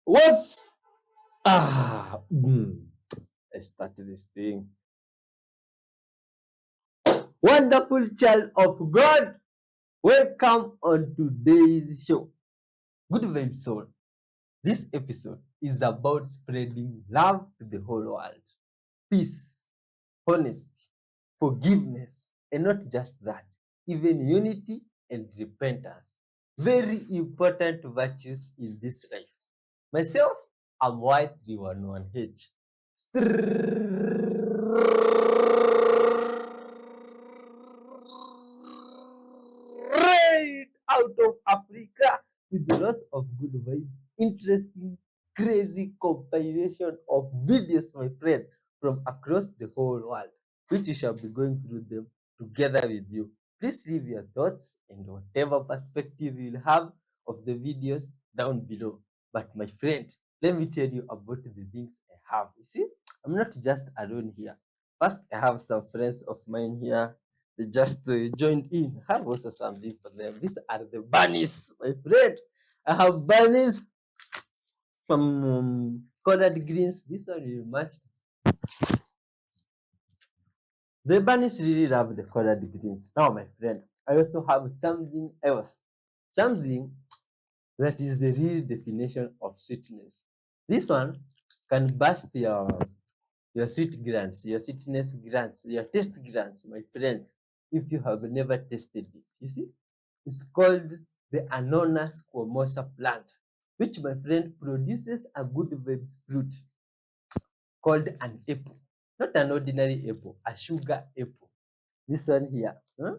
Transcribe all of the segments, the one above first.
What's ah? I started this thing. Wonderful child of God, welcome on today's show. Good vibes, soul. This episode is about spreading love to the whole world. Peace, honesty, forgiveness, and not just that, even unity and repentance. Very important virtues in this life. Myself, I'm White 311H. Straight out of Africa with lots of good vibes, interesting, crazy compilation of videos, my friend, from across the whole world, which you shall be going through them together with you. Please leave your thoughts and whatever perspective you'll have of the videos down below. But my friend, let me tell you about the things I have. You see, I'm not just alone here. First, I have some friends of mine here. They just joined in. I have also something for them. These are the bunnies, my friend. I have bunnies from colored greens. This one will match. The bunnies really love the colored greens. Now, my friend, I also have something else. Something that is the real definition of sweetness. This one can burst your sweet glands, your sweetness glands, your taste glands, my friends, if you have never tasted it. You see, it's called the Annona squamosa plant, which, my friend, produces a good vibes fruit called an apple. Not an ordinary apple, a sugar apple. This one here. Huh?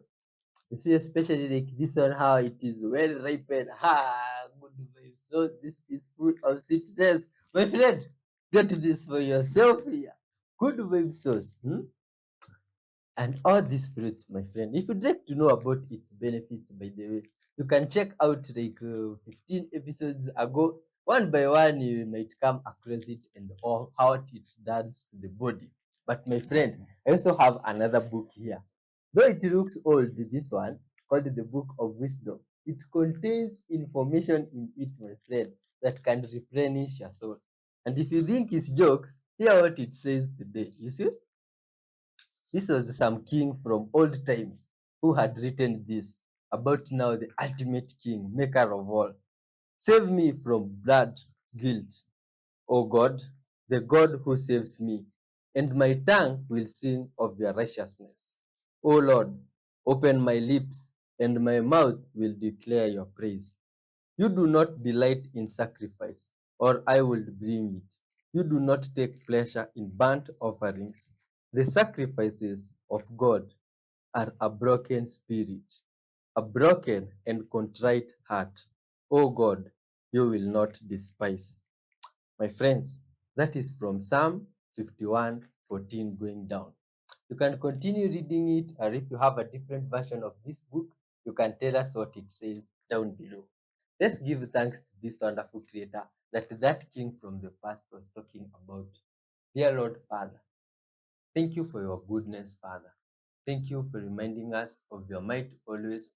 You see, especially like this one, how it is well ripened. Good vibes. So this is full of sweetness. My friend, get this for yourself here. Good vibe sauce. And all these fruits, my friend, if you'd like to know about its benefits, by the way, you can check out like 15 episodes ago. One by one, you might come across it and all how it does to the body. But my friend, I also have another book here. Though it looks old, this one called the Book of Wisdom. It contains information in it, my friend, that can replenish your soul. And if you think it's jokes, hear what it says today. You see? This was some king from old times who had written this about now the ultimate king, maker of all. Save me from blood guilt, O God, the God who saves me, and my tongue will sing of your righteousness. O Lord, open my lips, and my mouth will declare your praise. You do not delight in sacrifice, or I will bring it. You do not take pleasure in burnt offerings. The sacrifices of God are a broken spirit, a broken and contrite heart. O God, you will not despise. My friends, that is from Psalm 51:14 going down. You can continue reading it, or if you have a different version of this book, you can tell us what it says down below. Let's give thanks to this wonderful creator that king from the past was talking about. Dear Lord Father, thank you for your goodness, Father. Thank you for reminding us of your might always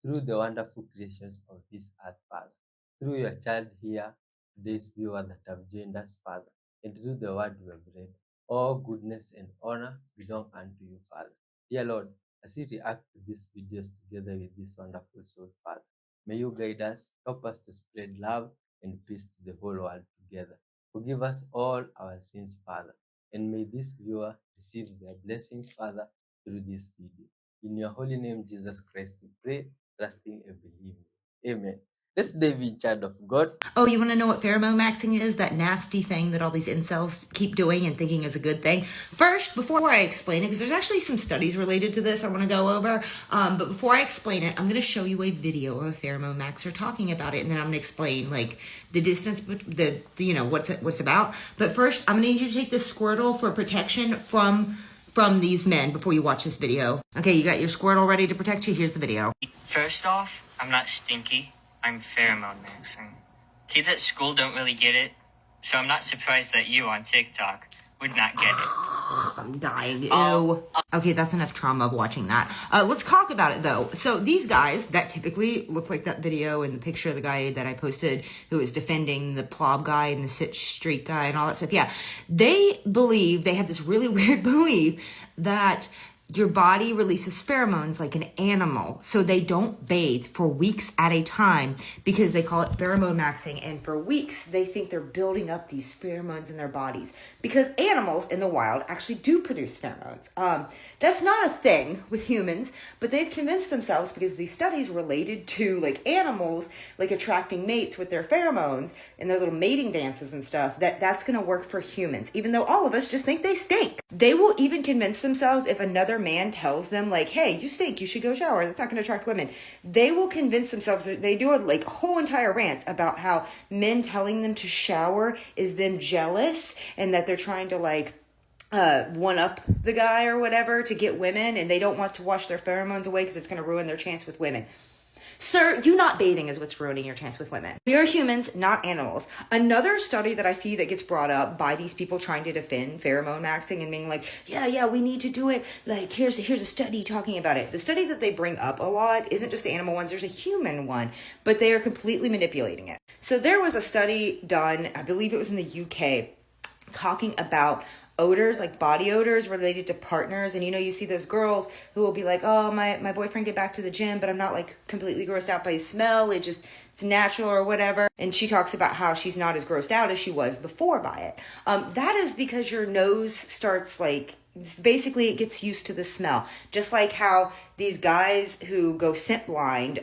through the wonderful creations of this earth, Father. Through your child here, today's viewer that have joined us, Father, and through the word we have read. All goodness and honor belong unto you, Father. Dear Lord, as we react to these videos together with this wonderful soul, Father, may you guide us, help us to spread love and peace to the whole world together. Forgive us all our sins, Father, and may this viewer receive their blessings, Father, through this video. In your holy name, Jesus Christ, we pray, trusting and believing. Amen. Let's dive in, child of God. Oh, you want to know what pheromone maxing is? That nasty thing that all these incels keep doing and thinking is a good thing. First, before I explain it, because there's actually some studies related to this I want to go over, but before I explain it, I'm going to show you a video of a pheromone maxer talking about it, and then I'm going to explain like the distance, what's about. But first, I'm going to need you to take this Squirtle for protection from these men before you watch this video. Okay, you got your Squirtle ready to protect you? Here's the video. First off, I'm not stinky. I'm pheromone maxing. Kids at school don't really get it, so I'm not surprised that you on TikTok would not get it. I'm dying. Ew. Okay, that's enough trauma of watching that. Let's talk about it though. So these guys that typically look like that video and the picture of the guy that I posted who was defending the plob guy and the sit streak guy and all that stuff. Yeah, they have this really weird belief that your body releases pheromones like an animal. So they don't bathe for weeks at a time because they call it pheromone maxing. And for weeks, they think they're building up these pheromones in their bodies because animals in the wild actually do produce pheromones. That's not a thing with humans, but they've convinced themselves because these studies related to like animals, like attracting mates with their pheromones and their little mating dances and stuff, that's going to work for humans, even though all of us just think they stink. They will even convince themselves if another man tells them like, hey, you stink, you should go shower, that's not going to attract women. They will convince themselves, they do a whole entire rant about how men telling them to shower is them jealous and that they're trying to one up the guy or whatever to get women, and they don't want to wash their pheromones away because it's going to ruin their chance with women. Sir, you not bathing is what's ruining your chance with women. We are humans, not animals. Another study that I see that gets brought up by these people trying to defend pheromone maxing and being like, yeah, we need to do it. Like, here's a study talking about it. The study that they bring up a lot isn't just the animal ones. There's a human one, but they are completely manipulating it. So there was a study done, I believe it was in the UK, talking about odors, like body odors related to partners. And you see those girls who will be like, oh, my boyfriend get back to the gym, but I'm not like completely grossed out by his smell. It's natural or whatever. And she talks about how she's not as grossed out as she was before by it. That is because your nose starts basically it gets used to the smell. Just like how these guys who go scent blind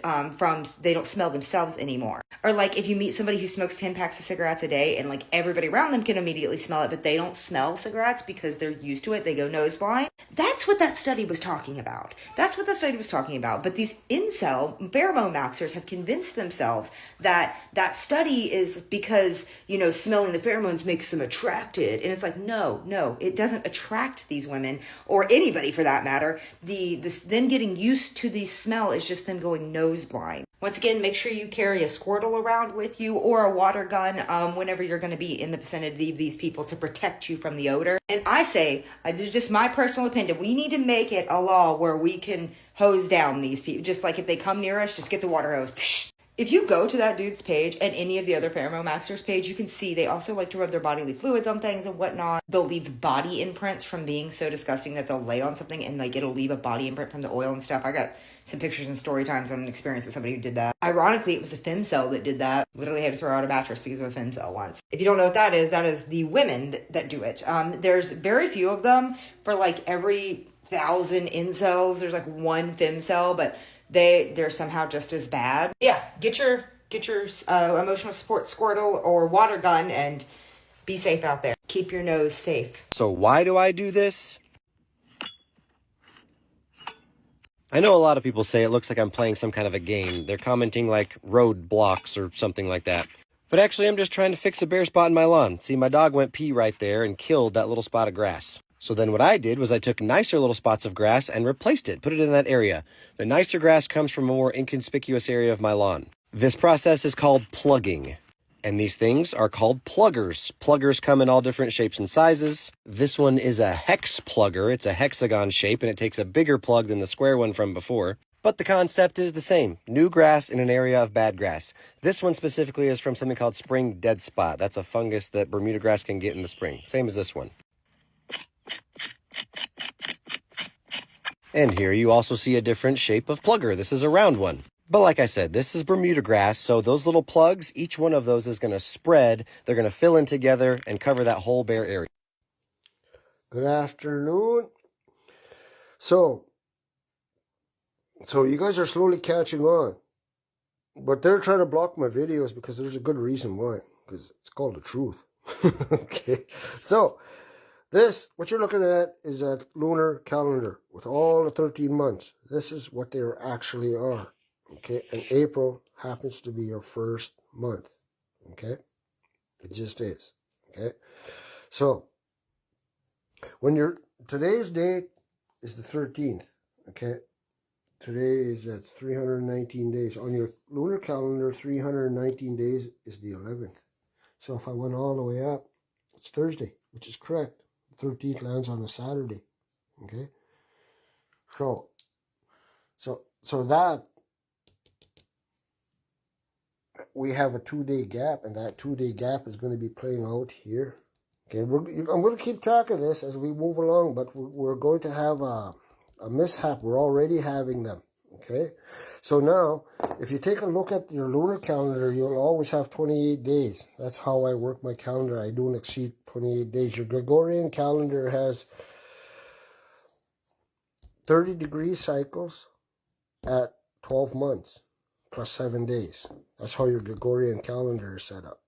they don't smell themselves anymore. Or like if you meet somebody who smokes 10 packs of cigarettes a day and like everybody around them can immediately smell it, but they don't smell cigarettes because they're used to it. They go nose blind. That's what that study was talking about. But these incel pheromone maxers have convinced themselves that study is because, smelling the pheromones makes them attracted. And it's like, no, it doesn't attract these women or anybody for that matter. Them getting used to the smell is just them going nose blind. Once again, make sure you carry a Squirtle around with you or a water gun whenever you're going to be in the vicinity of these people to protect you from the odor. And I say, this is just my personal opinion, we need to make it a law where we can hose down these people. Just like if they come near us, just get the water hose. Psh. If you go to that dude's page and any of the other pheromone maxers page, you can see they also like to rub their bodily fluids on things and whatnot. They'll leave body imprints from being so disgusting that they'll lay on something and it'll leave a body imprint from the oil and stuff. I got some pictures and story times on an experience with somebody who did that. Ironically, it was a femcel that did that. Literally had to throw out a mattress because of a femcel once. If you don't know what that is the women that do it. There's very few of them. For every 1,000 incels, there's one femcel, but they're somehow just as bad. Yeah, get your emotional support Squirtle or water gun and be safe out there. Keep your nose safe. So why do I do this? I know a lot of people say it looks like I'm playing some kind of a game. They're commenting like roadblocks or something like that. But actually, I'm just trying to fix a bare spot in my lawn. See, my dog went pee right there and killed that little spot of grass. So then what I did was I took nicer little spots of grass and replaced it, put it in that area. The nicer grass comes from a more inconspicuous area of my lawn. This process is called plugging. And these things are called pluggers. Pluggers come in all different shapes and sizes. This one is a hex plugger. It's a hexagon shape and it takes a bigger plug than the square one from before. But the concept is the same. New grass in an area of bad grass. This one specifically is from something called spring dead spot. That's a fungus that Bermuda grass can get in the spring. Same as this one. And here you also see a different shape of plugger. This is a round one. But like I said, this is Bermuda grass, so those little plugs, each one of those is going to spread. They're going to fill in together and cover that whole bare area. Good afternoon. So you guys are slowly catching on. But they're trying to block my videos because there's a good reason why. Because it's called the truth. Okay. So this, what you're looking at, is a lunar calendar with all the 13 months. This is what they actually are. Okay, and April happens to be your first month. Okay, it just is. Okay, so today's date is the 13th. Okay, today is at 319 days on your lunar calendar. 319 days is the 11th. So if I went all the way up, it's Thursday, which is correct. 13th lands on a Saturday. Okay? So that we have a 2-day gap, and that 2-day gap is going to be playing out here. Okay, I'm going to keep track of this as we move along, but we're going to have a mishap. We're already having them. Okay, so now if you take a look at your lunar calendar, you'll always have 28 days. That's how I work my calendar. I don't exceed 28 days. Your Gregorian calendar has 30-degree cycles at 12 months plus 7 days. That's how your Gregorian calendar is set up.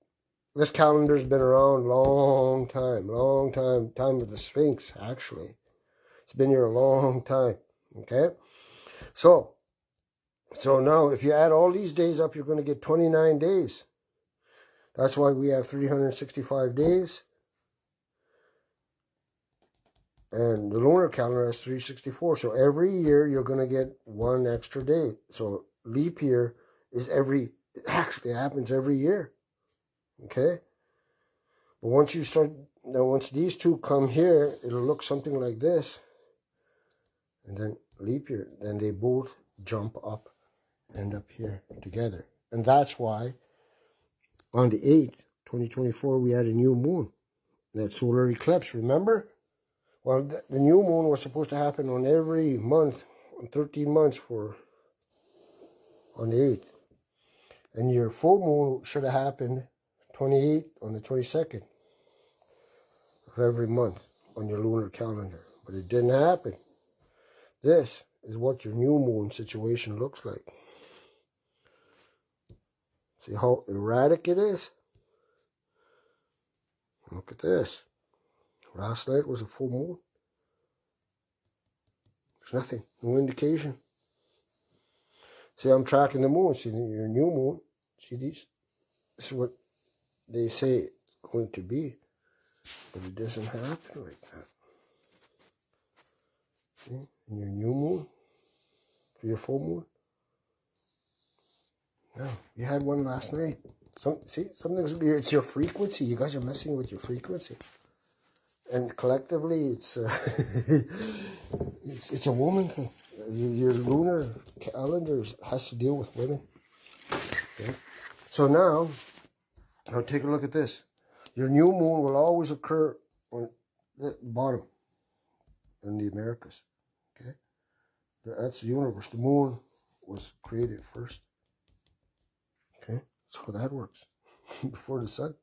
This calendar's been around long time of the Sphinx, actually. It's been here a long time, okay? So now if you add all these days up, you're going to get 29 days. That's why we have 365 days. And the lunar calendar has 364. So every year you're going to get 1 extra day. So leap year is it actually happens every year. Okay? But once these two come here, it'll look something like this. And then leap year, then they both jump up, end up here together. And that's why on the 8th, 2024, we had a new moon. That solar eclipse, remember? Well, the new moon was supposed to happen on every month, on 13 months on the 8th. And your full moon should have happened 28 on the 22nd of every month on your lunar calendar. But it didn't happen. This is what your new moon situation looks like. See how erratic it is? Look at this. Last night was a full moon. There's nothing, no indication. See, I'm tracking the moon. See, your new moon. See these? This is what they say it's going to be. But it doesn't happen like that. See? And your new moon, for your full moon. No, you had one last night. Something's weird. It's your frequency. You guys are messing with your frequency. And collectively, it's it's a woman thing. Your lunar calendar has to deal with women. Okay? So now take a look at this. Your new moon will always occur on the bottom in the Americas. Okay, that's the universe. The moon was created first. Okay, that's how that works. Before the sun,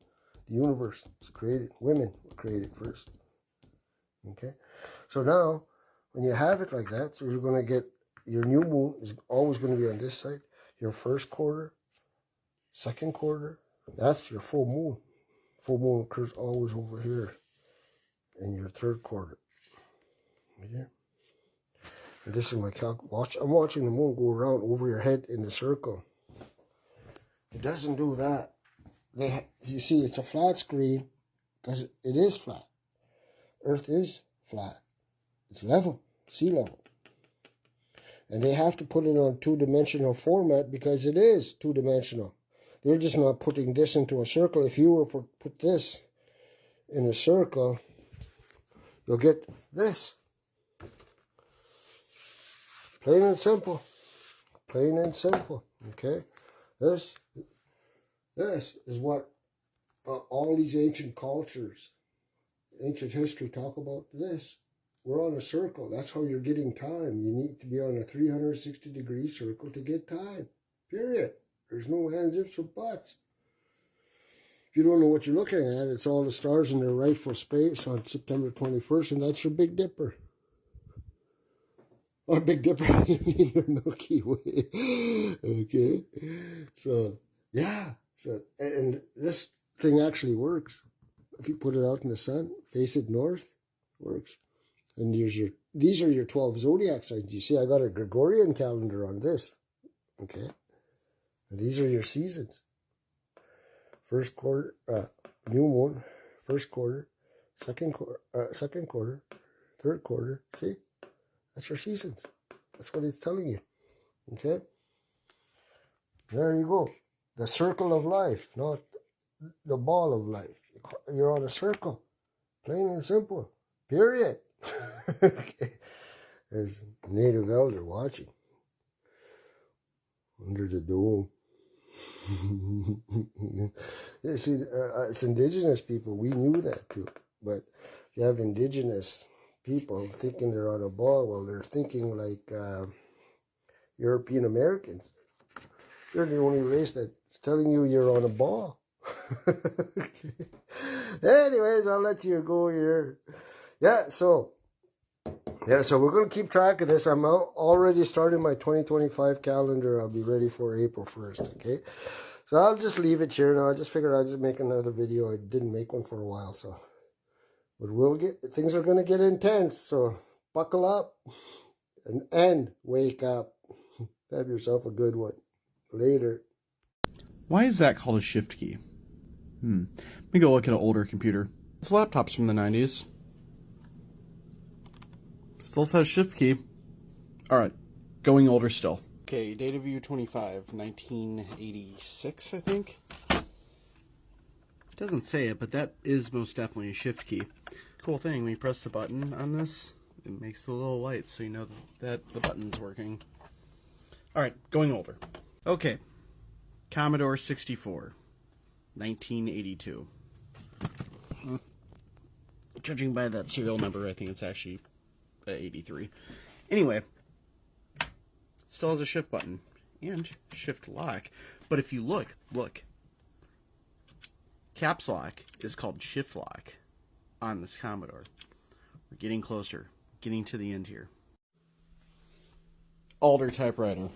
the universe was created. Women were created first. Okay, so now when you have it like that, so you're going to get your new moon is always going to be on this side. Your first quarter, second quarter, that's your full moon. Full moon occurs always over here in your third quarter. Okay? And this is my I'm watching the moon go around over your head in a circle. It doesn't do that. You see, it's a flat screen because it is flat. Earth is flat. It's level, sea level. And they have to put it on two-dimensional format because it is two-dimensional. They're just not putting this into a circle. If you were to put this in a circle, you'll get this. Plain and simple. Plain and simple. Okay? This is what all these ancient cultures, ancient history talk about this. We're on a circle. That's how you're getting time. You need to be on a 360-degree circle to get time. Period. There's no ands, ifs, or buts. If you don't know what you're looking at, it's all the stars in their rightful space on September 21st, and that's your Big Dipper. Or Big Dipper, you mean your Milky Way. Okay? So, yeah. So, and this thing actually works. If you put it out in the sun, face it north, it works. And these are your 12 zodiac signs. You see, I got a Gregorian calendar on this. Okay? And these are your seasons. First quarter, new moon, first quarter, second quarter, third quarter. See? That's your seasons. That's what it's telling you. Okay? There you go. The circle of life, not the ball of life. You're on a circle. Plain and simple. Period. Okay. There's a native elder watching under the dome. You see, it's indigenous people. We knew that too. But if you have indigenous people thinking they're on a ball, well, they're thinking like European Americans. They're the only race that's telling you you're on a ball. Okay. Anyways, I'll let you go here. So we're going to keep track of this. I'm already starting my 2025 calendar. I'll be ready for April 1st, okay? So I'll just leave it here now. I just figured I'd just make another video. I didn't make one for a while, so. But things are going to get intense, so buckle up and wake up. Have yourself a good one. Later. Why is that called a shift key? Let me go look at an older computer. This laptop's from the 90s. Still says shift key. Alright, going older still. Okay, data view 25, 1986, I think. It doesn't say it, but that is most definitely a shift key. Cool thing, when you press the button on this, it makes the little light so you know that the button's working. Alright, going older. Okay, Commodore 64, 1982. Judging by that serial number, I think it's actually 83. Anyway, still has a shift button and shift lock. But if you look, caps lock is called shift lock on this Commodore. We're getting closer, getting to the end here. Alder typewriter.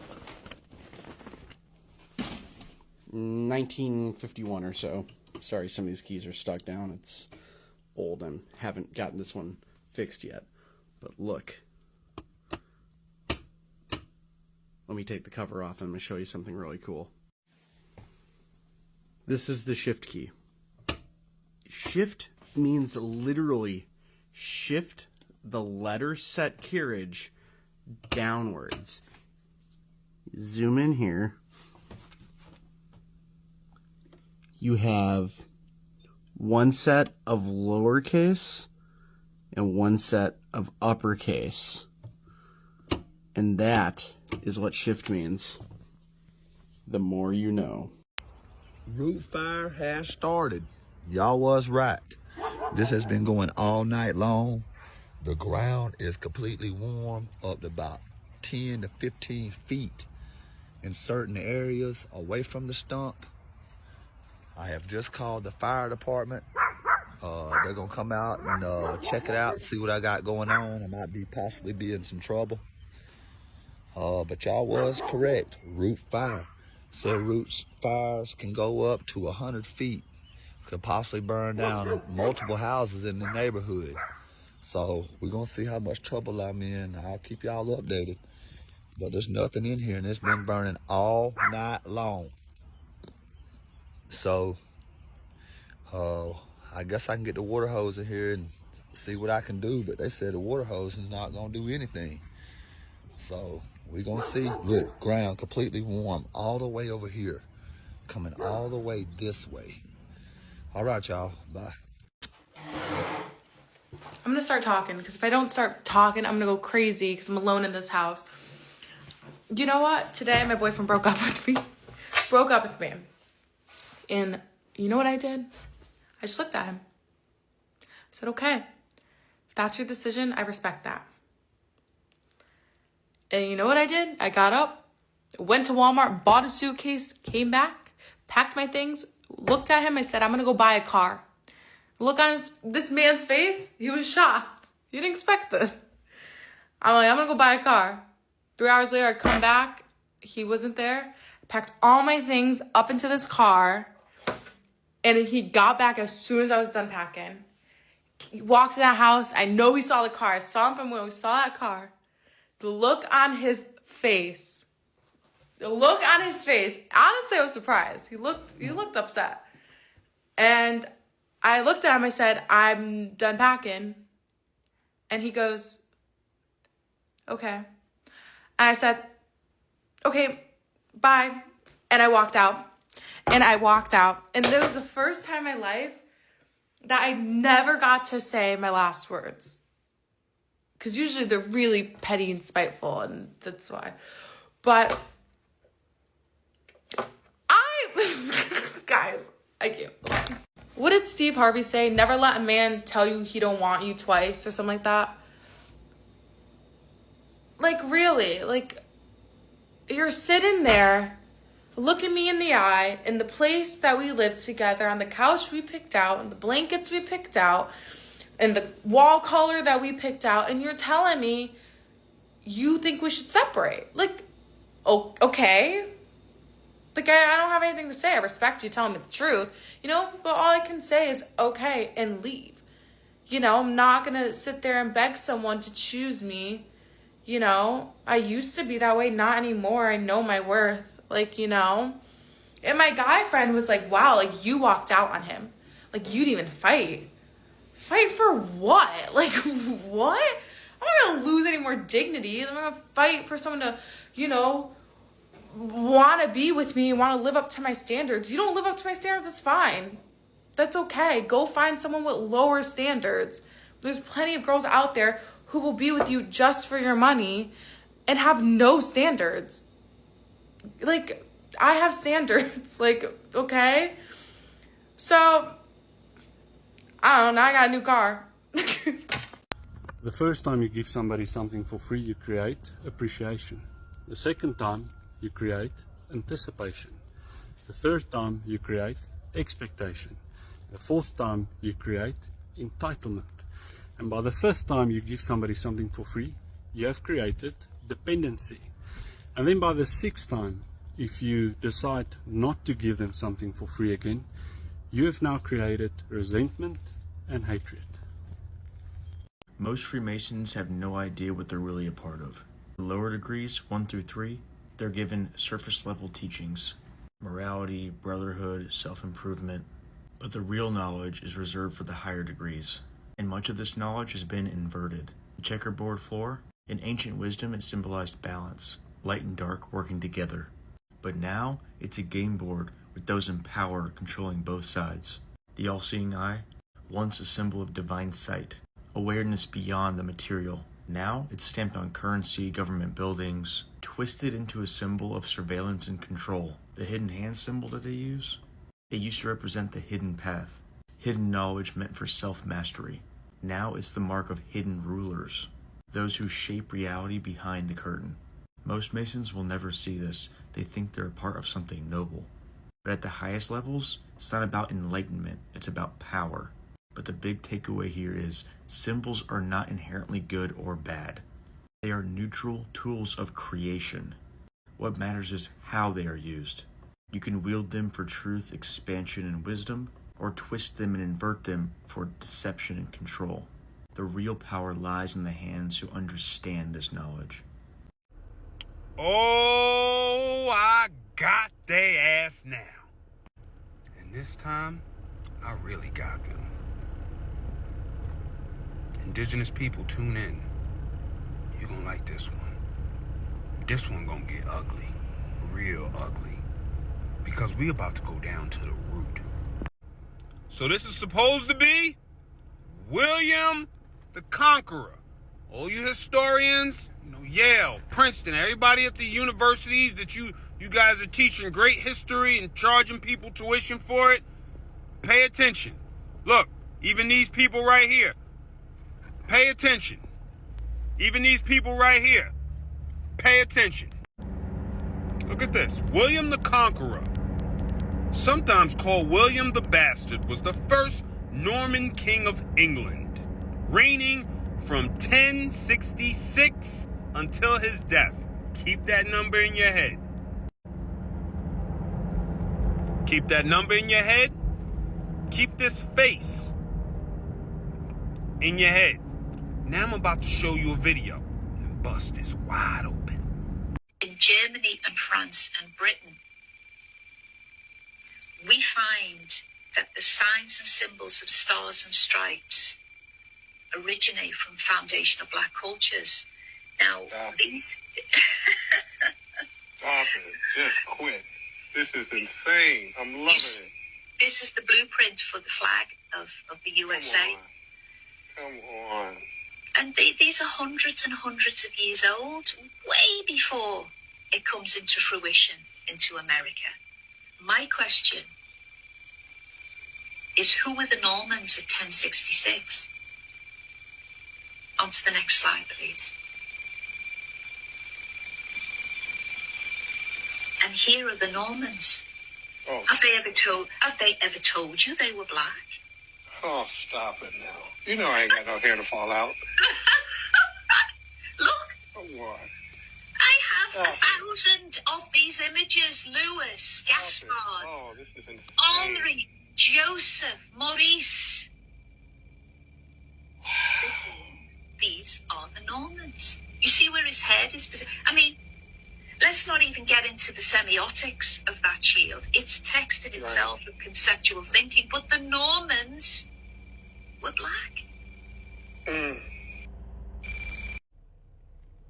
1951 or so. Sorry, some of these keys are stuck down. It's old and haven't gotten this one fixed yet. But look. Let me take the cover off and I'm going to show you something really cool. This is the shift key. Shift means literally shift the letter set carriage downwards. Zoom in here. You have one set of lowercase and one set of uppercase. And that is what shift means. The more you know. Root fire has started. Y'all was right. This has been going all night long. The ground is completely warm, up to about 10 to 15 feet in certain areas away from the stump. I have just called the fire department. They're gonna come out and check it out, see what I got going on. I might possibly be in some trouble. But y'all was correct. Root fire. So root fires can go up to 100 feet. Could possibly burn down multiple houses in the neighborhood. So we're gonna see how much trouble I'm in. I'll keep y'all updated. But there's nothing in here and it's been burning all night long. So I guess I can get the water hose in here and see what I can do. But they said the water hose is not gonna do anything. So we're gonna see. Look, ground completely warm all the way over here. Coming all the way this way. All right, y'all, bye. I'm gonna start talking because if I don't start talking, I'm gonna go crazy because I'm alone in this house. You know what? Today my boyfriend broke up with me. And you know what I did? I just looked at him. I said, okay, if that's your decision, I respect that. And you know what I did? I got up, went to Walmart, bought a suitcase, came back, packed my things, looked at him. I said, I'm gonna go buy a car. Look on this man's face. He was shocked. He didn't expect this. I'm like, I'm gonna go buy a car. 3 hours later, I come back. He wasn't there. I packed all my things up into this car. And he got back as soon as I was done packing. He walked in that house. I know he saw the car. I saw him from when we saw that car. The look on his face. Honestly, I was surprised. He looked upset. And I looked at him, I said, I'm done packing. And he goes, okay. And I said, okay, bye. And I walked out. And it was the first time in my life that I never got to say my last words. Because usually they're really petty and spiteful, and that's why. But guys, I can't. What did Steve Harvey say? Never let a man tell you he don't want you twice or something like that. Like, really, like, you're sitting there looking me in the eye in the place that we lived together, on the couch we picked out, and the blankets we picked out, and the wall color that we picked out, and you're telling me you think we should separate. Like, oh, okay. Like, I don't have anything to say. I respect you telling me the truth, you know? But all I can say is, okay, and leave. You know, I'm not going to sit there and beg someone to choose me. You know, I used to be that way, not anymore. I know my worth. Like, you know? And my guy friend was like, wow, like, you walked out on him. Like, you didn't even fight. Fight for what? Like, what? I'm not going to lose any more dignity. I'm going to fight for someone to, you know, want to be with me and want to live up to my standards. You don't live up to my standards, that's fine. That's okay. Go find someone with lower standards. There's plenty of girls out there who will be with you just for your money and have no standards. Like, I have standards. Like, okay? So, I don't know. I got a new car. The first time you give somebody something for free, you create appreciation. The second time, you create anticipation. The third time, you create expectation. The fourth time, you create entitlement. And by the fifth time you give somebody something for free, you have created dependency. And then by the sixth time, if you decide not to give them something for free again, you have now created resentment and hatred. Most Freemasons have no idea what they're really a part of. The lower degrees, 1 through 3, they're given surface level teachings, morality, brotherhood, self-improvement, but the real knowledge is reserved for the higher degrees, and much of this knowledge has been inverted. The checkerboard floor, in ancient wisdom it symbolized balance, light and dark working together, but now it's a game board with those in power controlling both sides. The all-seeing eye, once a symbol of divine sight, awareness beyond the material. Now it's stamped on currency, government buildings, twisted into a symbol of surveillance and control. The hidden hand symbol that they use, it used to represent the hidden path, hidden knowledge meant for self-mastery. Now it's the mark of hidden rulers, those who shape reality behind the curtain. Most Masons will never see this. They think they're a part of something noble. But at the highest levels, it's not about enlightenment, it's about power. But the big takeaway here is symbols are not inherently good or bad. They are neutral tools of creation. What matters is how they are used. You can wield them for truth, expansion, and wisdom, or twist them and invert them for deception and control. The real power lies in the hands who understand this knowledge. Oh, I got their ass now. And this time, I really got them. Indigenous people, tune in. You're gonna like this one. This one gonna get ugly. Real ugly. Because we about to go down to the root. So this is supposed to be William the Conqueror. All you historians, you know, Yale, Princeton, everybody at the universities that you guys are teaching great history and charging people tuition for it, pay attention. Look, even these people right here, pay attention. Even these people right here, pay attention. Look at this. William the Conqueror, sometimes called William the Bastard, was the first Norman king of England, reigning from 1066 until his death. Keep that number in your head. Keep that number in your head. Keep this face in your head. Now I'm about to show you a video and bust this wide open. In Germany and France and Britain, we find that the signs and symbols of stars and stripes originate from foundational black cultures. Now, these... Stop it. Just quit. This is insane. I'm loving it. This is the blueprint for the flag of the USA. Come on. And these are hundreds and hundreds of years old, way before it comes into fruition into America. My question is, who were the Normans at 1066? On to the next slide, please. And here are the Normans. Oh, Have they ever told you they were black? oh, stop it now. You know I ain't got no hair to fall out. Look, Oh, what? I have Stop 1,000 of these images. Lewis, Gaspard, Oh, this is insane. Henri, Joseph, Maurice. These are the Normans. You see where his head is? I mean, let's not even get into the semiotics of that shield. It's text in itself of conceptual thinking, but the Normans were black.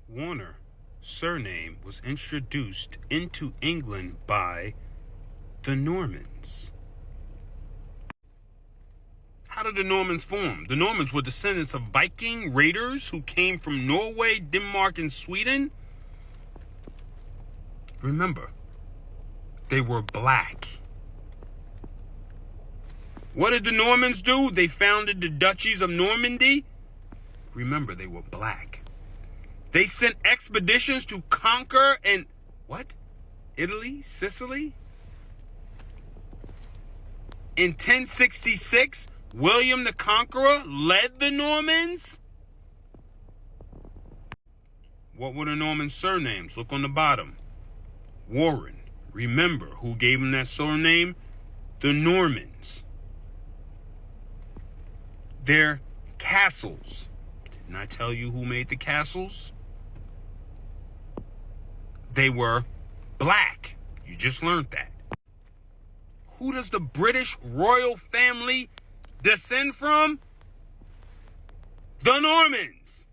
Warner surname was introduced into England by the Normans. How did the Normans form? The Normans were descendants of Viking raiders who came from Norway, Denmark, and Sweden. Remember, they were black. What did the Normans do? They founded the duchies of Normandy. Remember, they were black. They sent expeditions to conquer and what? Italy? Sicily? In 1066, William the Conqueror led the Normans. What were the Norman surnames? Look on the bottom. Warren. Remember who gave him that surname? The Normans. Their castles. Didn't I tell you who made the castles? They were black. You just learned that. Who does the British royal family descend from? The Normans.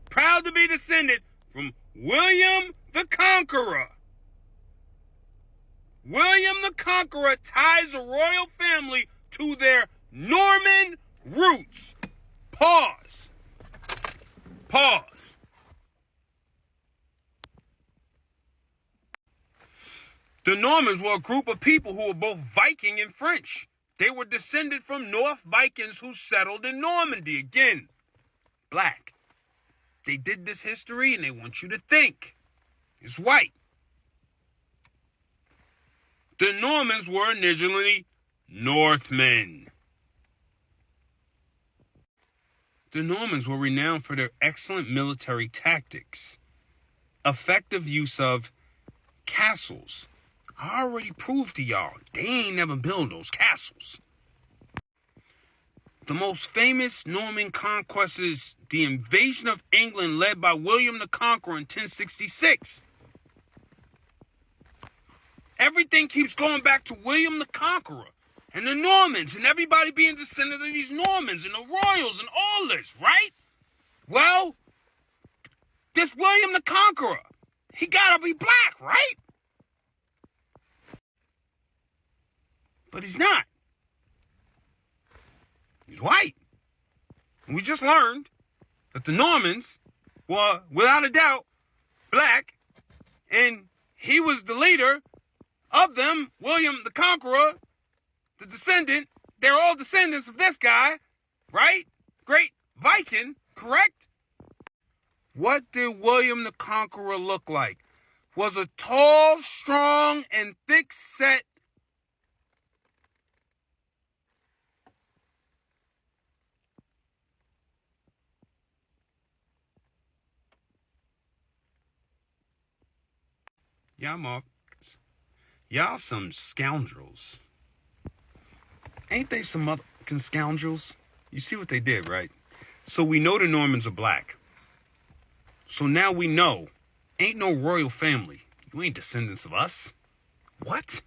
Proud to be descended from William the Conqueror. William the Conqueror ties the royal family to their Norman roots. Pause. Pause. The Normans were a group of people who were both Viking and French. They were descended from North Vikings who settled in Normandy. Again, black. They did this history and they want you to think. It's white. The Normans were originally Northmen. The Normans were renowned for their excellent military tactics, effective use of castles. I already proved to y'all, they ain't never built those castles. The most famous Norman conquest is the invasion of England led by William the Conqueror in 1066. Everything keeps going back to William the Conqueror and the Normans and everybody being descendants of these Normans and the royals and all this, right? Well, this William the Conqueror, he gotta be black, right? But he's not. He's white. And we just learned that the Normans were, without a doubt, black, and he was the leader of them, William the Conqueror, the descendant. They're all descendants of this guy, right? Great Viking, correct? What did William the Conqueror look like? Was a tall, strong, and thick-set y'all some scoundrels. Ain't they some motherfucking scoundrels? You see what they did, right? So we know the Normans are black. So now we know, ain't no royal family. You ain't descendants of us. What?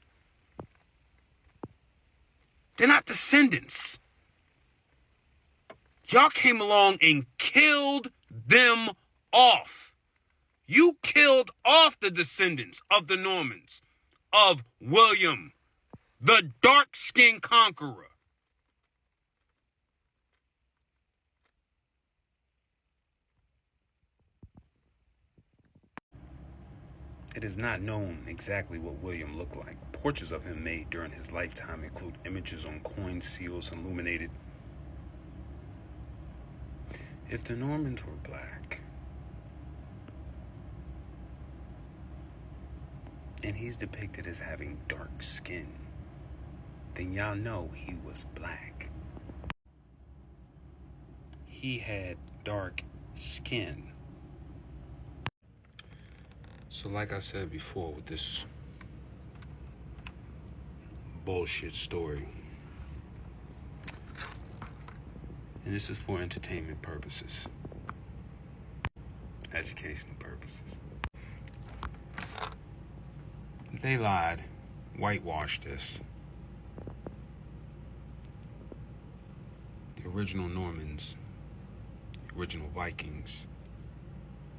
They're not descendants. Y'all came along and killed them off. You killed off the descendants of the Normans, of William, the dark-skinned conqueror. It is not known exactly what William looked like. Portraits of him made during his lifetime include images on coin seals illuminated. If the Normans were black, and he's depicted as having dark skin, then y'all know he was black. He had dark skin. So like I said before with this bullshit story, and this is for entertainment purposes, educational purposes. They lied, whitewashed this. The original Normans, the original Vikings,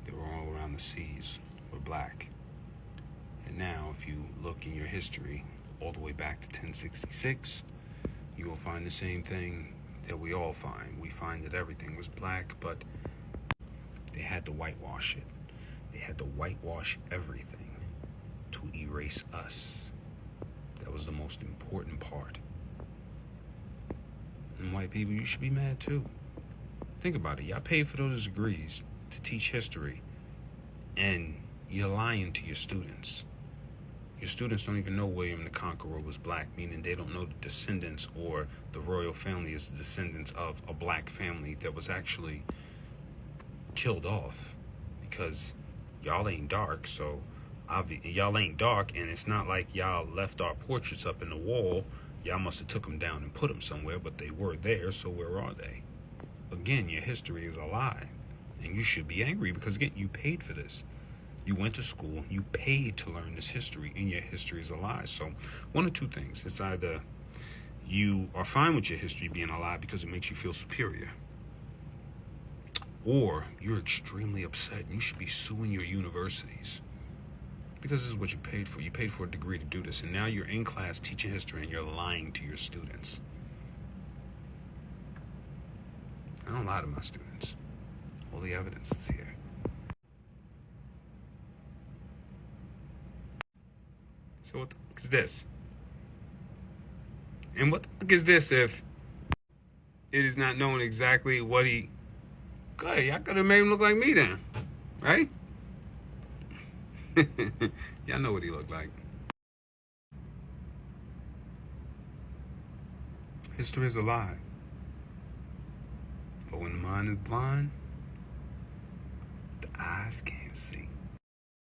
they were all around the seas, were black. And now, if you look in your history, all the way back to 1066, you will find the same thing that we all find. We find that everything was black, but they had to whitewash it. They had to whitewash everything to erase us. That was the most important part. And white people, you should be mad too. Think about it. Y'all paid for those degrees to teach history, and you're lying to your students. Your students don't even know William the Conqueror was black, meaning they don't know the descendants or the royal family is the descendants of a black family that was actually killed off because y'all ain't dark. So y'all ain't dark, and it's not like y'all left our portraits up in the wall. Y'all must have took them down and put them somewhere, but they were there, so where are they? Again, your history is a lie, and you should be angry because, again, you paid for this. You went to school, you paid to learn this history, and your history is a lie. So one of two things. It's either you are fine with your history being a lie because it makes you feel superior, or you're extremely upset and you should be suing your universities because this is what you paid for. You paid for a degree to do this, and now you're in class teaching history and you're lying to your students. I don't lie to my students. All the evidence is here. So what the fuck is this? And what the fuck is this if it is not known exactly what he... Good, y'all could have made him look like me then, right? Y'all know what he looked like. History is a lie. But when the mind is blind, the eyes can't see.